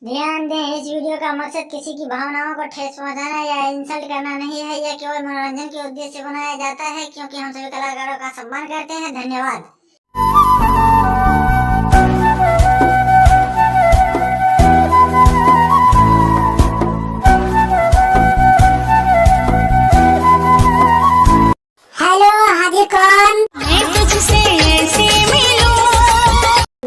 ध्यान दें, इस वीडियो का मकसद किसी की भावनाओं को ठेस पहुंचाना या इंसल्ट करना नहीं है। यह केवल मनोरंजन के उद्देश्य से बनाया जाता है, क्योंकि हम सभी कलाकारों का सम्मान करते हैं। धन्यवाद। हेलो, हाजिर कौन? मैं तुझसे ऐसे मिलूं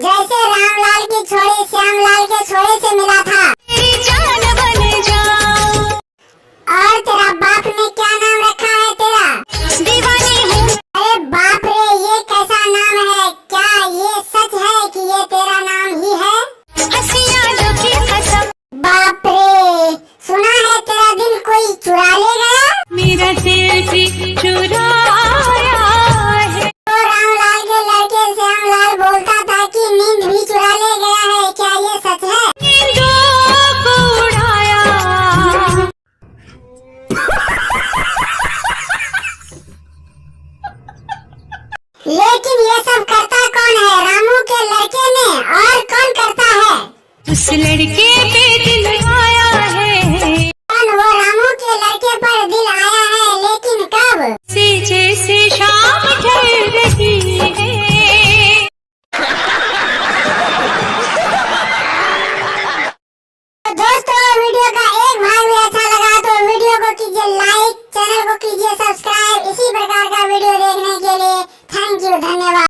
जैसे रामलाल की छोड़ी श्यामलाल के छोड़े से मिला था। तेरी जान बन जाऊं। और तेरा बाप ने क्या नाम रखा है तेरा? दीवानी हूँ। अरे बाप रे, ये कैसा नाम है? क्या ये सच है कि ये तेरा नाम ही है? हंसियां जो की कसम। बाप रे, सुना है तेरा दिल कोई चुरा ले गया। मेरा दिल भी चुराया है। तो रामलाल के लड़के श्यामलाल बोलता था कि नींद भी चुरा ले गया है। क्या ये सच है? नींदों को उड़ाया। लेकिन ये सब करता कौन है? रामू के लड़के ने। और कौन करता है? उस लड़के पे